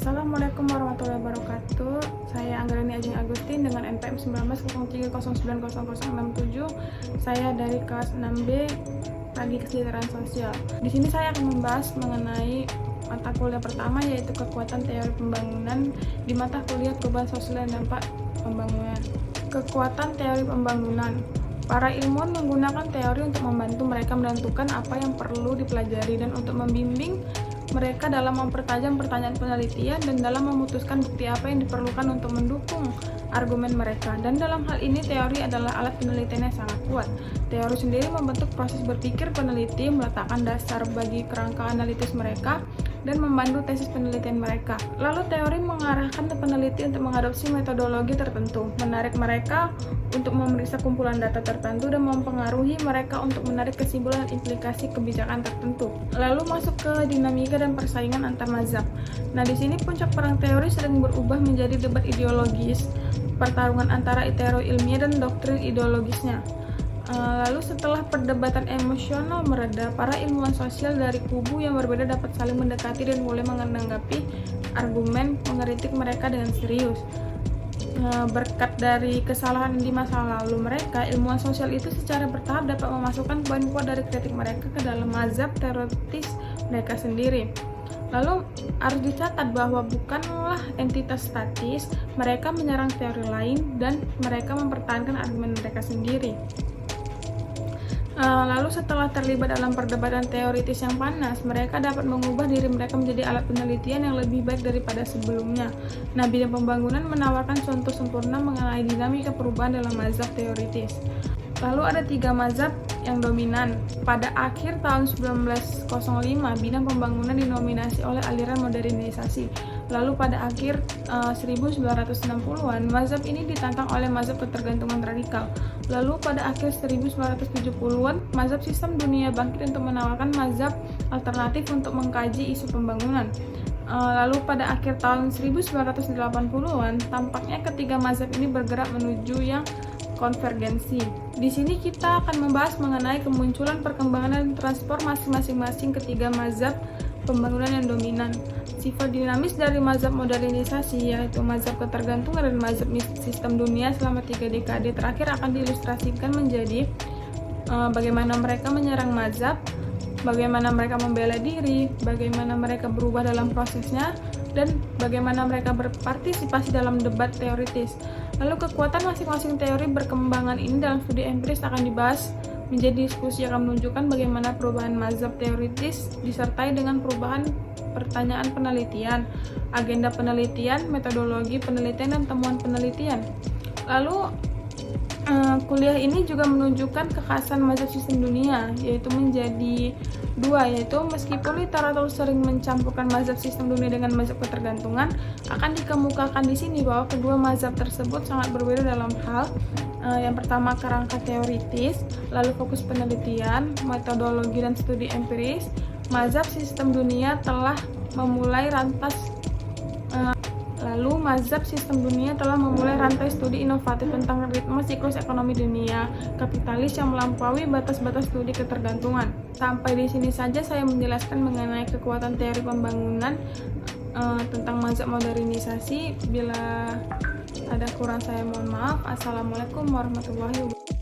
Assalamualaikum warahmatullahi wabarakatuh. Saya Anggreni Ajeng Agustin dengan NPM 1903090067. Saya dari kelas 6B Prodi Kesejahteraan Sosial. Di sini saya akan membahas mengenai mata kuliah pertama, yaitu kekuatan teori pembangunan di mata kuliah perubahan sosial dan dampak pembangunan. Kekuatan teori pembangunan. Para ilmuwan menggunakan teori untuk membantu mereka menentukan apa yang perlu dipelajari dan untuk membimbing mereka dalam mempertajam pertanyaan penelitian dan dalam memutuskan bukti apa yang diperlukan untuk mendukung argumen mereka. Dan dalam hal ini teori adalah alat penelitian yang sangat kuat. Teori sendiri membentuk proses berpikir peneliti, meletakkan dasar bagi kerangka analitis mereka, dan membantu tesis penelitian mereka. Lalu teori mengarahkan peneliti untuk mengadopsi metodologi tertentu, menarik mereka untuk memeriksa kumpulan data tertentu, dan mempengaruhi mereka untuk menarik kesimpulan implikasi kebijakan tertentu. Lalu masuk ke dinamika dan persaingan antar mazhab. Nah, di sini puncak perang teori sering berubah menjadi debat ideologis, pertarungan antara teori ilmiah dan doktrin ideologisnya. Lalu setelah perdebatan emosional mereda, para ilmuwan sosial dari kubu yang berbeda dapat saling mendekati dan mulai menanggapi argumen, mengkritik mereka dengan serius. Berkat dari kesalahan di masa lalu mereka, ilmuwan sosial itu secara bertahap dapat memasukkan poin kuat dari kritik mereka ke dalam mazhab teoritis mereka sendiri. Lalu harus dicatat bahwa bukanlah entitas statis, mereka menyerang teori lain dan mereka mempertahankan argumen mereka sendiri. Lalu setelah terlibat dalam perdebatan teoritis yang panas, mereka dapat mengubah diri mereka menjadi alat penelitian yang lebih baik daripada sebelumnya. Nah, bidang pembangunan menawarkan contoh sempurna mengenai dinamika perubahan dalam mazhab teoritis. Lalu ada 3 mazhab yang dominan. Pada akhir tahun 1905, bidang pembangunan dinominasi oleh aliran modernisasi. Lalu pada akhir 1960-an, mazhab ini ditantang oleh mazhab ketergantungan radikal. Lalu pada akhir 1970-an, mazhab sistem dunia bangkit untuk menawarkan mazhab alternatif untuk mengkaji isu pembangunan. Lalu pada akhir tahun 1980-an, tampaknya ketiga mazhab ini bergerak menuju yang konvergensi. Di sini kita akan membahas mengenai kemunculan, perkembangan, dan transformasi masing-masing ketiga mazhab pembangunan yang dominan. Sifat dinamis dari mazhab modernisasi, yaitu mazhab ketergantungan dan mazhab sistem dunia selama 3 dekade terakhir, akan diilustrasikan menjadi bagaimana mereka menyerang mazhab, bagaimana mereka membela diri, bagaimana mereka berubah dalam prosesnya, dan bagaimana mereka berpartisipasi dalam debat teoritis. Lalu kekuatan masing-masing teori berkembangan ini dalam studi empiris akan dibahas menjadi diskusi yang akan menunjukkan bagaimana perubahan mazhab teoritis disertai dengan perubahan pertanyaan penelitian, agenda penelitian, metodologi penelitian, dan temuan penelitian. Lalu kuliah ini juga menunjukkan kekhasan mazhab sistem dunia, yaitu menjadi 2, yaitu meskipun literatur sering mencampurkan mazhab sistem dunia dengan mazhab ketergantungan, akan dikemukakan di sini bahwa kedua mazhab tersebut sangat berbeda dalam hal yang pertama kerangka teoritis, lalu fokus penelitian, metodologi, dan studi empiris. Mazhab sistem dunia telah memulai rantai studi inovatif tentang ritme siklus ekonomi dunia kapitalis yang melampaui batas-batas studi ketergantungan. Sampai di sini saja saya menjelaskan mengenai kekuatan teori pembangunan tentang mazhab modernisasi. Bila ada kurang saya mohon maaf. Assalamualaikum warahmatullahi wabarakatuh.